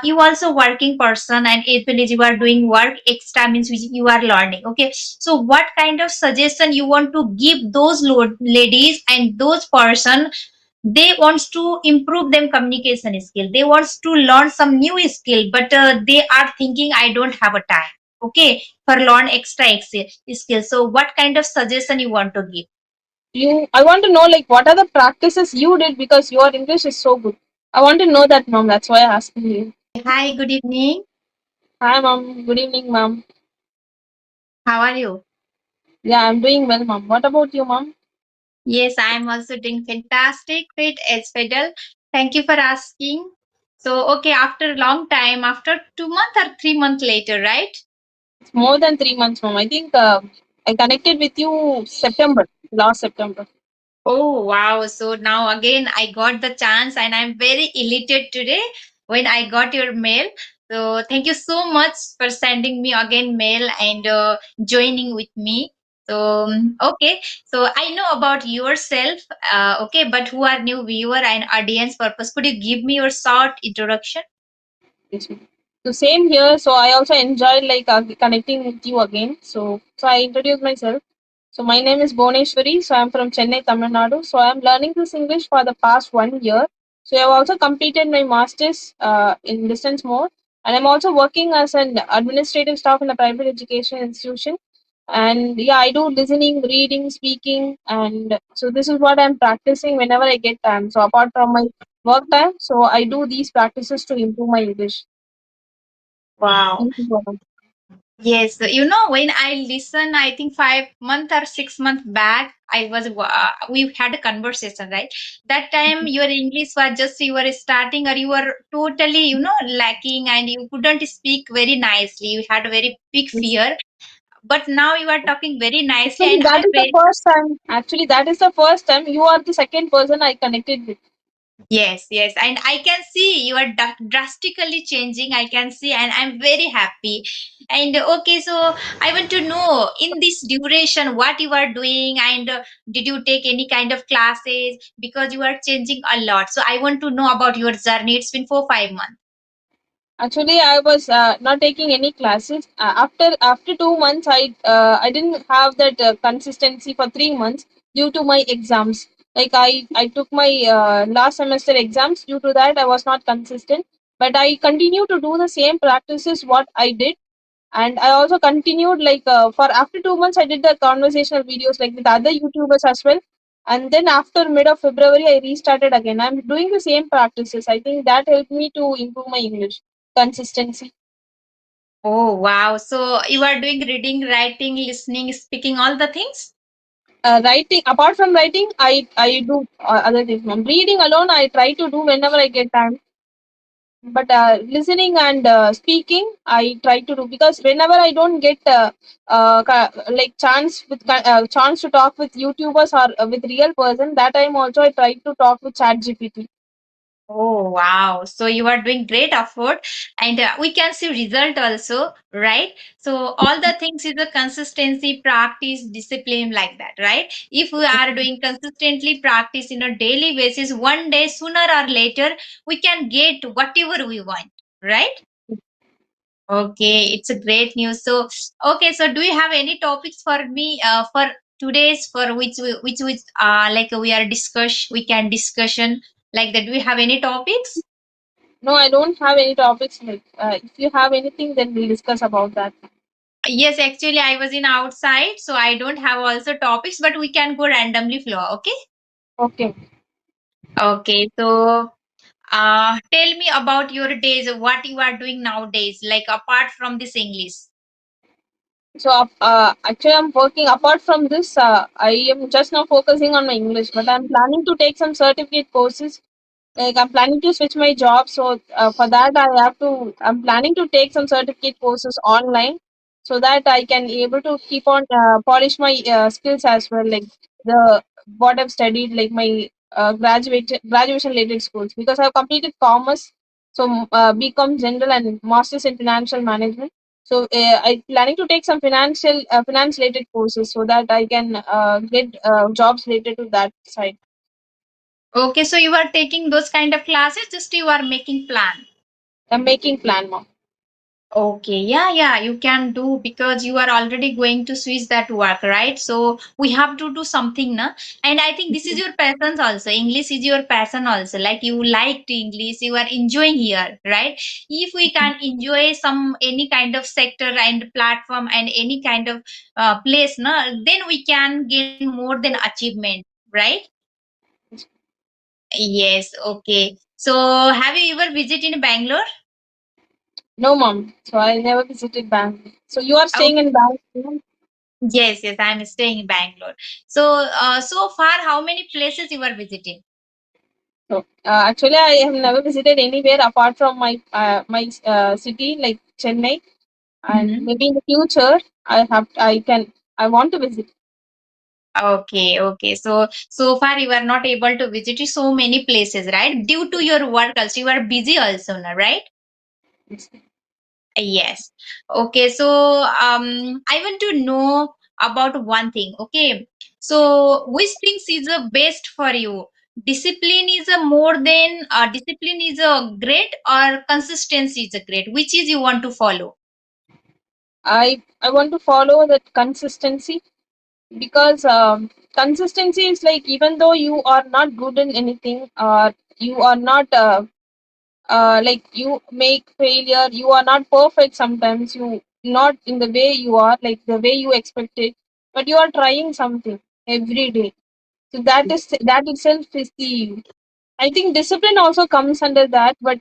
you also working person, and as well as you are doing work extra means which you are learning. Okay, so what kind of suggestion you want to give those ladies and those person, they wants to improve them communication skill, they wants to learn some new skill, but they are thinking I don't have a time, okay, for learn extra skill. So what kind of suggestion you want to give? I want to know like what are the practices you did because your English is so good. I want to know that, mom. That's why I asked you. Hi, good evening. Hi, mom. Good evening, mom. How are you? Yeah, I'm doing well, mom. What about you, mom? Yes, I am also doing fantastic, great as Fidel. Thank you for asking. So, okay, after a long time, after 2 months or 3 months later, right? It's more than 3 months, mom. I think I connected with you September, last September. Oh, wow. So now again, I got the chance and I'm very elated today when I got your mail. So thank you so much for sending me again mail and joining with me. So, okay. So I know about yourself, okay, but who are new viewer and audience purpose, could you give me your short introduction? Yes, ma'am. So same here. So I also enjoyed like connecting with you again. So I introduced myself. So my name is Boneshwari. So I'm from Chennai, Tamil Nadu. So I'm learning this English for the past 1 year. So I've also completed my masters in distance mode, and I'm also working as an administrative staff in a private education institution. And yeah, I do listening, reading, speaking, and so this is what I'm practicing whenever I get time. So apart from my work time, so I do these practices to improve my English. Wow. Thank you so much. Yes, you know, when I listen, I think 5 month or 6 month back, we had a conversation, right? That time your English was just you were starting or you were totally, lacking and you couldn't speak very nicely. You had a very big Yes. fear, but now you are talking very nicely, Actually, and that I is the very. first time. Actually, that is the first time you are the second person I connected with. Yes, yes, and I can see you are drastically changing. I can see, and I'm very happy. And okay, so I want to know in this duration what you are doing, and did you take any kind of classes because you are changing a lot. So I want to know about your journey. It's been 4 5 months. Actually, I was not taking any classes. After 2 months, I didn't have that consistency for 3 months due to my exams. Like I took my last semester exams. Due to that, I was not consistent. But I continue to do the same practices what I did, and I also continued like for after 2 months I did the conversational videos like with other YouTubers as well. And then after mid of February I restarted again. I'm doing the same practices. I think that helped me to improve my English consistency. Oh wow! So you are doing reading, writing, listening, speaking, all the things. Writing, apart from writing, I do other things, ma'am. Reading alone I try to do whenever I get time, but listening and speaking I try to do, because whenever I don't get like chance to talk with YouTubers or with real person, that time also I try to talk with Chat GPT. Oh wow! So you are doing great effort, and we can see result also, right? So all the things is a consistency, practice, discipline like that, right? If we are doing consistently practice in a daily basis, one day sooner or later we can get whatever we want, right? Okay, it's a great news. So okay, so do you have any topics for me for today's for which like we are we can discussion like that? Do we have any topics? No, I don't have any topics. Like if you have anything, then we'll discuss about that. Yes, actually, I was in outside, so I don't have also topics, but we can go randomly flow. Okay. Okay. Okay. So, tell me about your days. What you are doing nowadays, like apart from this English. So actually, I'm working. Apart from this, I am just now focusing on my English, but I'm planning to take some certificate courses. Like I'm planning to switch my job, so for that I'm planning to take some certificate courses online, so that I can able to keep on polish my skills as well, like the what I've studied, like my graduation related schools, because I've completed commerce, so BCom general and masters in financial management. So I'm planning to take some finance related courses, so that I can get jobs related to that side. Okay, so you are taking those kind of classes. Just you are making plan. I'm making plan, mom. Okay, yeah, yeah, you can do because you are already going to switch that work, right? So we have to do something, na? And I think this is your passion also. English is your passion also. Like you liked English, you are enjoying here, right? If we can enjoy some any kind of sector and platform and any kind of place, na, then we can gain more than achievement, right? Yes, okay. So have you ever visited in Bangalore? No, mom. So I never visited Bangalore. So you are staying in Bangalore? Yes, yes, I'm staying in Bangalore. So, so far, how many places you are visiting? So actually, I have never visited anywhere apart from my city like Chennai, and Hmm. maybe in the future I want to visit. Okay, okay. So, so far you are not able to visit so many places, right? Due to your work also, you are busy also, now, right? Yes. Okay. So, I want to know about one thing. Okay. So, which things is the best for you? Discipline is a more than discipline is a great or consistency is a great. Which is you want to follow? I want to follow that consistency because consistency is like even though you are not good in anything, you are not like you make failure, you are not perfect sometimes, you not in the way you are like the way you expected, but you are trying something every day. So that itself is the, I think discipline also comes under that, but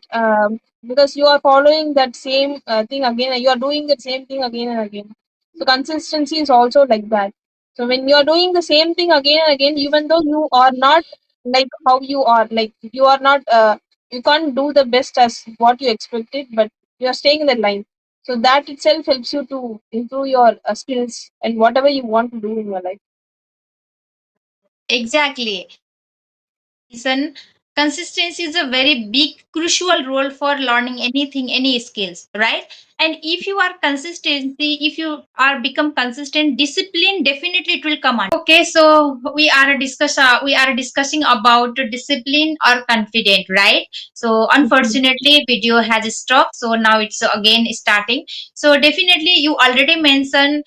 because you are following that same thing again, you are doing the same thing again and again. So consistency is also like that. So when you are doing the same thing again and again, even though you are not like how you are, like you are not, you can't do the best as what you expected, but you are staying in that line. So that itself helps you to improve your skills and whatever you want to do in your life. Exactly. Reason consistency is a very big crucial role for learning anything, any skills, right? And if you are consistency, if you are become consistent, discipline definitely it will come under. Okay, so we are discussing about discipline or confident, right? So unfortunately video has stopped, so now it's again starting. So definitely you already mentioned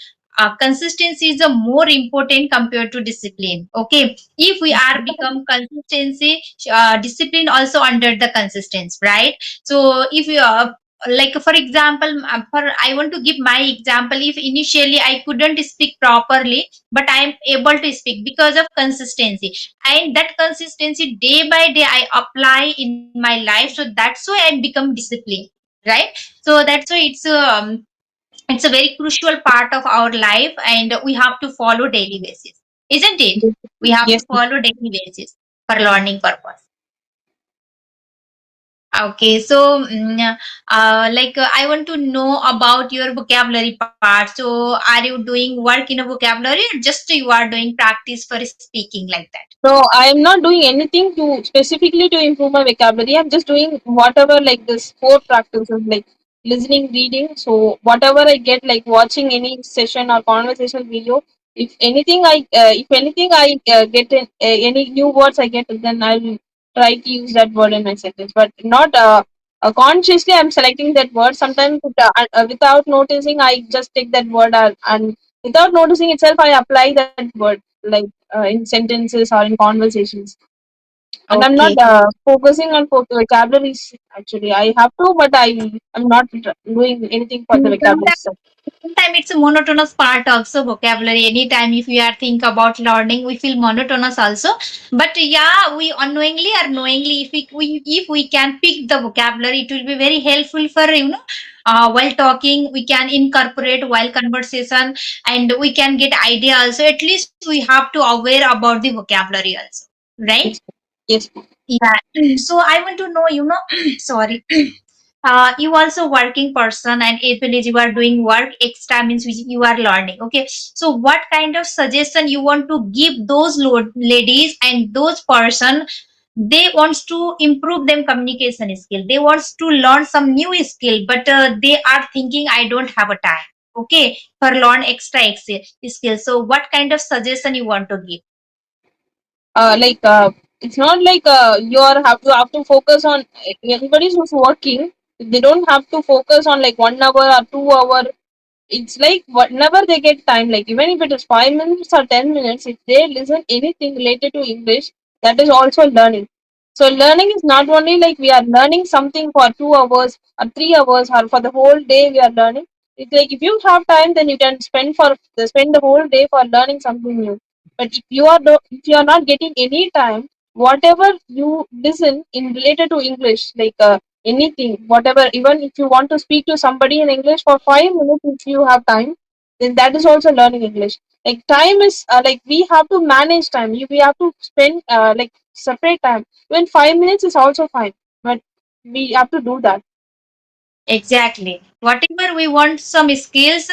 consistency is a more important compared to discipline. Okay, if we are become consistency, discipline also under the consistency, right? So if you like for example, for I want to give my example. If initially I couldn't speak properly, but I am able to speak because of consistency, and that consistency day by day I apply in my life, so that's why I become disciplined, right? So that's why it's a very crucial part of our life, and we have to follow daily basis, isn't it? We have to Yes. follow daily basis for learning purpose. Okay, so I want to know about your vocabulary part. So are you doing work in a vocabulary, or just you are doing practice for speaking like that? So I am not doing anything to specifically to improve my vocabulary. I'm just doing whatever like this four practices like listening, reading. So whatever I get like watching any session or conversation video. If anything I get any new words I get, then I'll try to use that word in my sentence. But not consciously I'm selecting that word. Sometimes without noticing I just take that word and without noticing itself I apply that word like in sentences or in conversations. And I'm not Okay. focusing on vocabularies actually. I have to, but I'm not doing anything for the vocabulary Sometimes stuff. it's a monotonous part also vocabulary. Anytime if we are think about learning, we feel monotonous also. But yeah, we unknowingly or knowingly, if we can pick the vocabulary, it will be very helpful for while talking. We can incorporate while conversation, and we can get idea also. At least we have to aware about the vocabulary also, right? Yes. Yes. Yeah. So I want to know, sorry. You also working person, and as well as you are doing work extra means which you are learning. Okay. So what kind of suggestion you want to give those ladies and those person, they wants to improve them communication skill. They wants to learn some new skill, but they are thinking I don't have a time. Okay. For learn extra skill. So what kind of suggestion you want to give? Like it's not like you have to focus on everybody who's working. They don't have to focus on like 1 hour or 2 hour. It's like whenever they get time, like even if it is 5 minutes or 10 minutes, if they listen anything related to English, that is also learning. So learning is not only like we are learning something for 2 hours or 3 hours or for the whole day we are learning. It's like if you have time, then you can spend the whole day for learning something new. But if you are not getting any time, whatever you listen in related to English, like anything, whatever, even if you want to speak to somebody in English for 5 minutes, if you have time, then that is also learning English. Like time is like we have to manage time. We have to spend like separate time. Even 5 minutes is also fine, but we have to do that. Exactly. Whatever we want some skills,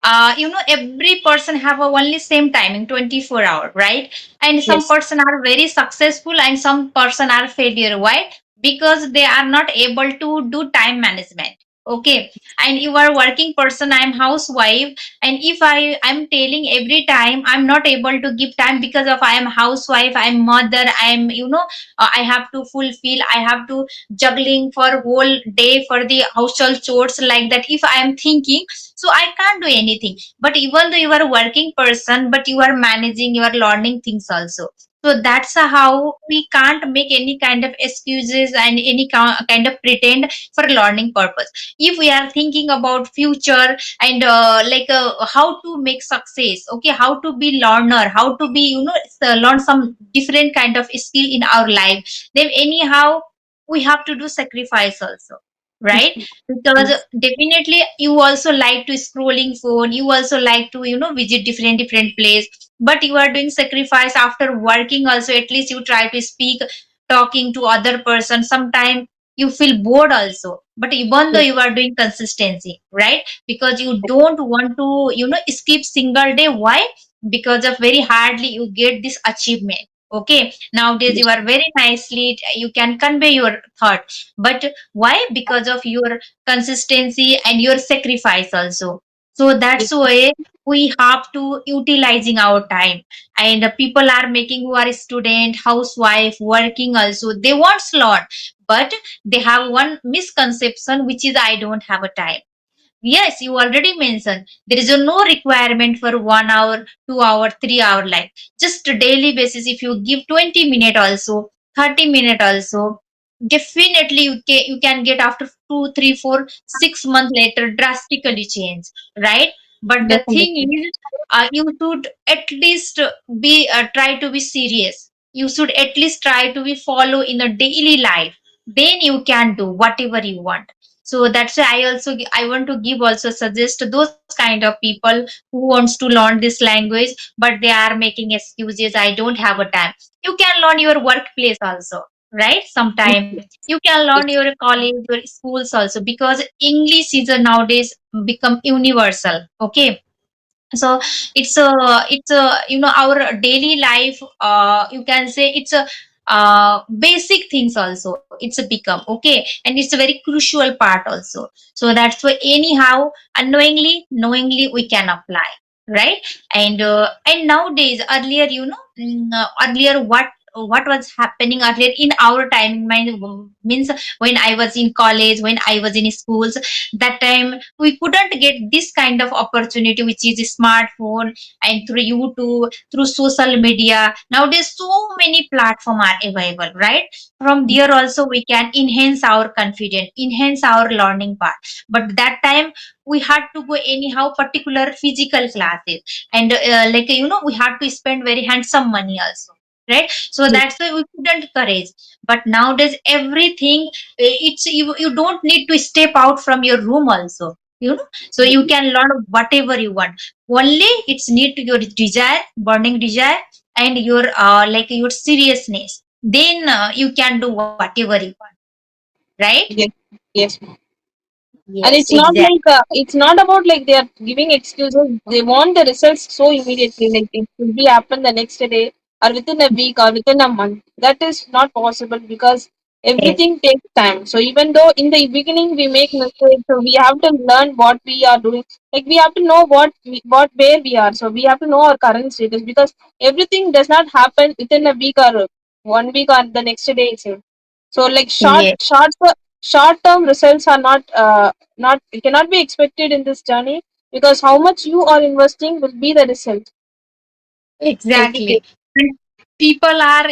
every person have a only same timing, 24 hour, right? And some Yes. person are very successful and some person are failure. Why? Because they are not able to do time management. Okay. And you are working person, I'm housewife. And if I'm telling every time I'm not able to give time because of I am housewife, I'm mother, I have to fulfill, I have to juggling for whole day for the household chores like that, if I am thinking, so I can't do anything. But even though you are a working person, but you are managing, you are learning things also. So that's how we can't make any kind of excuses and any kind of pretend for learning purpose. If we are thinking about future and how to make success, okay, how to be learner, how to be learn some different kind of skill in our life, then anyhow we have to do sacrifice also, right? Because Yes. definitely you also like to scrolling phone, you also like to visit different place, but you are doing sacrifice after working also, at least you try to speak, talking to other person. Sometime you feel bored also, but even though Yes. you are doing consistency, right? Because you don't want to skip single day. Why? Because of very hardly you get this achievement. Okay, nowadays Yes. you are very nicely, you can convey your thought, but why? Because of your consistency and your sacrifice also. So that's Yes. why we have to utilizing our time. And people are making who are student, housewife, working also, they want slot, but they have one misconception, which is I don't have a time. Yes, you already mentioned there is no requirement for 1 hour, 2 hour, 3 hour life. Just a daily basis, if you give 20 minute also, 30 minute also, definitely you can get after 2, 3, 4, 6 months later drastically change, right? But the thing Definitely. is, you should at least be try to be serious. You should at least try to be follow in a daily life. Then you can do whatever you want. So that's why I want to give also suggest those kind of people who wants to learn this language, but they are making excuses, I don't have a time. You can learn your workplace also, right? Sometime you can learn Yes. your college, your schools also, because English is nowadays become universal. Okay, so it's a our daily life, you can say it's a basic things also, it's a become. Okay, and it's a very crucial part also. So that's why anyhow, unknowingly, knowingly, we can apply, right? And nowadays, earlier, earlier, what was happening earlier in our time, means when I was in college, when I was in schools, that time we couldn't get this kind of opportunity, which is a smartphone, and through YouTube, through social media. Nowadays so many platforms are available, right? From there also we can enhance our confidence, enhance our learning part. But that time we had to go anyhow particular physical classes, and we had to spend very handsome money also, right? So Yes. that's why we couldn't courage. But nowadays everything, it's you don't need to step out from your room also, so you can learn whatever you want. Only it's need to your desire, burning desire, and your your seriousness. Then you can do whatever you want, right? Yes. Yes. And Yes, exactly. it's not about like they are giving excuses. They want the results so immediately, like it will be happen the next day or within a week or within a month. That is not possible because Yes, everything takes time. So even though in the beginning we make mistakes, so we have to learn what we are doing. Like we have to know what where we are. So we have to know our current status because everything does not happen within a week or 1 week or the next day itself. So like yes, short term results are not cannot be expected in this journey, because how much you are investing will be the result every day. Exactly. And people are,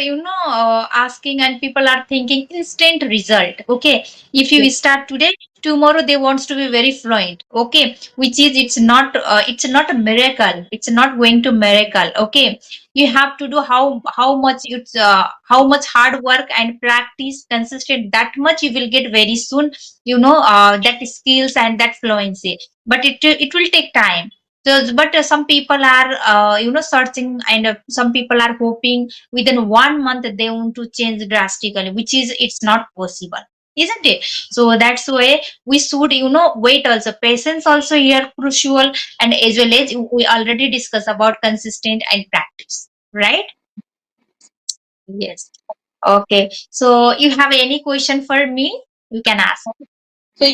asking, and people are thinking instant result. Okay. If you Yes. start today, tomorrow they wants to be very fluent. Okay. Which is, it's not a miracle. It's not going to miracle. Okay. You have to do how much hard work and practice consistent, that much you will get very soon, that skills and that fluency. But it will take time. So, but some people are, searching, and some people are hoping within 1 month they want to change drastically, which is it's not possible, isn't it? So that's why we should, wait also. Patience also here crucial, and as well as we already discussed about consistent and practice, right? Yes. Okay. So you have any question for me? You can ask. So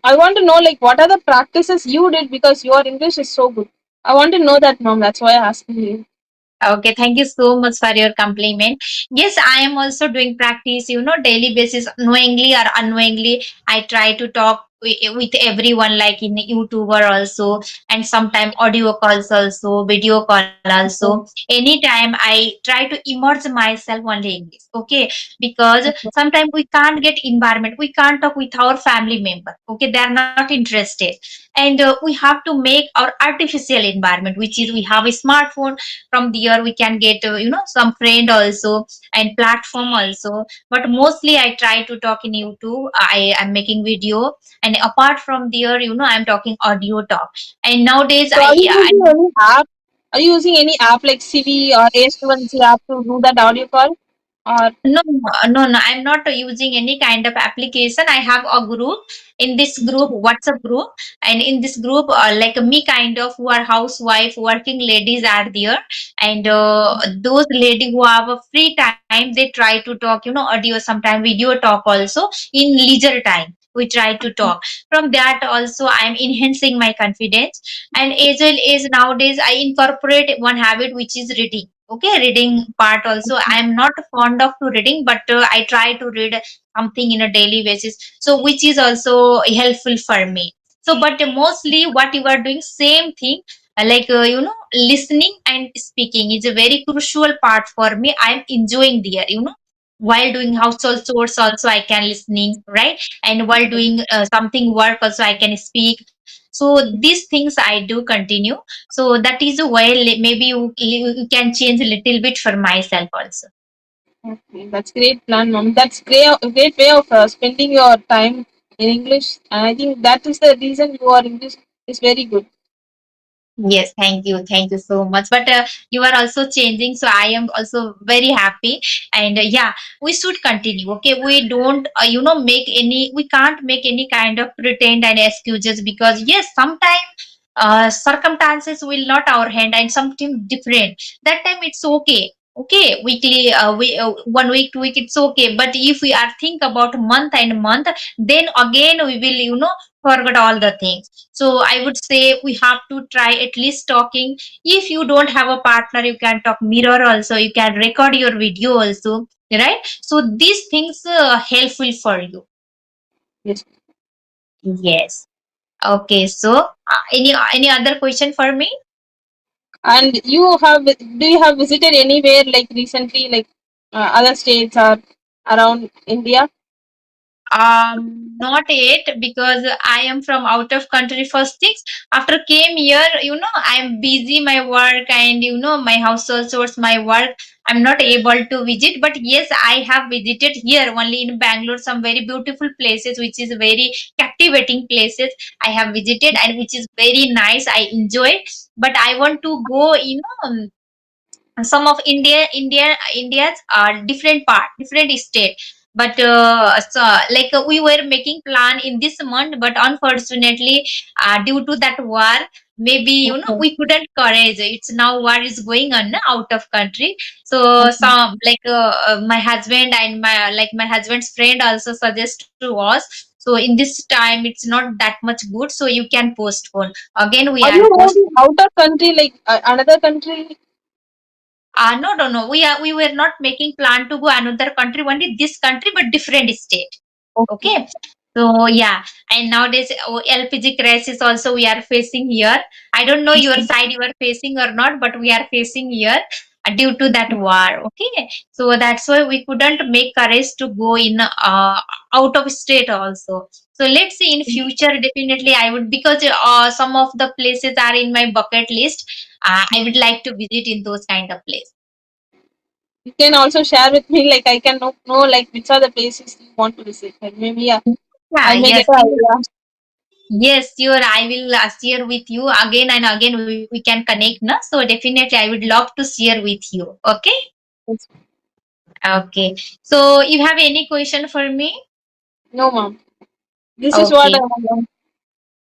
I want to know like what are the practices you did, because your English is so good. I want to know that, mom. That's why I asked you. Okay, thank you so much for your compliment. Yes, I am also doing practice, daily basis, knowingly or unknowingly. I try to talk with everyone, like in YouTuber also, and sometime audio calls also, video call also. Okay. Anytime I try to immerse myself only English. Okay, because sometimes we can't get environment, we can't talk with our family member. Okay, they are not interested, and we have to make our artificial environment, which is we have a smartphone. From there we can get, some friend also, and platform also. But mostly I try to talk in YouTube. I am making video, and apart from there, I'm talking audio talk. And nowadays So are you I using any app? Are you using any app like Civi or A1C app to do that audio call? Or No, no. I'm not using any kind of application. I have a group. In this group, WhatsApp group, and in this group, like me, kind of who are housewife, working ladies are there, and those ladies who have a free time, they try to talk, audio, sometime video talk also in leisure time. We try to talk. From that also, I'm enhancing my confidence, and as well as nowadays, I incorporate one habit, which is reading. Okay, reading part also. I'm not fond of to reading, but I try to read something in a daily basis. So which is also helpful for me. So, but mostly what you are doing, same thing. Like listening and speaking is a very crucial part for me. I'm enjoying there. While doing household chores also I can listening, right? And while doing something work also I can speak. So these things I do continue. So that is why maybe you can change a little bit for myself also. okay, that's great plan, mom. That's great way of spending your time in English, and I think that is the reason your English is very good. Yes, thank you so much. But you are also changing, so I am also very happy. And yeah, we should continue. Okay, we don't, make any. We can't make any kind of pretend and excuses, because yes, sometimes circumstances will not our hand, and something different. That time it's okay. Okay, weekly, 1 week, 2 week, it's okay. But if we are think about month and month, then again we will, forget all the things. So I would say we have to try at least talking. If you don't have a partner, you can talk mirror also. You can record your video also, right? So these things helpful for you. Yes. Yes. Okay. So any other question for me? And do you have visited anywhere like recently, like other states or around India? Not yet, because I am from out of country first things. After came here, I'm busy my work, and my household chores, my work. I'm not able to visit, but yes, I have visited here only in Bangalore some very beautiful places, which is very captivating places. I have visited, and which is very nice. I enjoy, but I want to go. Some of India's are different part, different state. But so, like we were making plan in this month, but unfortunately, due to that war, maybe Okay. we couldn't courage. It's now war is going on out of country. So Okay. some, like my husband and my husband's friend also suggest to us. So in this time, it's not that much good. So you can postpone. Again, we Are are you post. moving out of country, like another country? No, no, no. We were not making plan to go another country, only this country, but different state. Okay. Okay. So yeah, and nowadays LPG crisis also we are facing here. I don't know your side you are facing or not, but we are facing here due to that war. Okay, so that's why we couldn't make courage to go in out of state also. So let's see in future. Definitely, I would, because some of the places are in my bucket list. I would like to visit in those kind of places. You can also share with me, like I can know like which are the places you want to visit. Like maybe I Yeah, may get yes, an idea. yes, sure. I will share with you again and again. We can connect, na? So definitely, I would love to share with you. Okay. Yes. Okay. So you have any question for me? No, ma'am. This is what I Okay. want.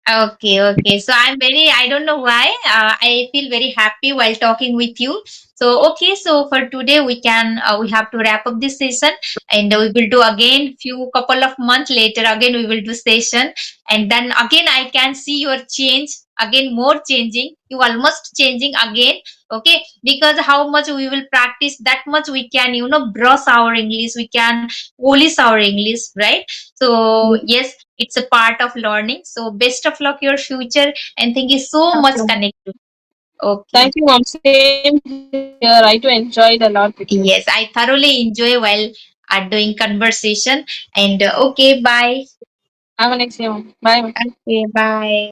Okay, okay. So I'm very, I don't know why. I feel very happy while talking with you. So, okay. So for today, we have to wrap up this session, and we will do again few couple of months later. Again, we will do session, and then again, I can see your change. Again, more changing. You almost changing again. Okay. Because how much we will practice, that much we can, brush our English. We can polish our English, right? So, Yes. yes, it's a part of learning. So best of luck your future, and thank you so Thank much you. connected. Okay. Thank you, ma'am. Same here. I too enjoyed a lot with you. Yes, I thoroughly enjoy while doing conversation. And okay, bye. Have a nice day, ma'am. Bye, ma'am. Okay, bye.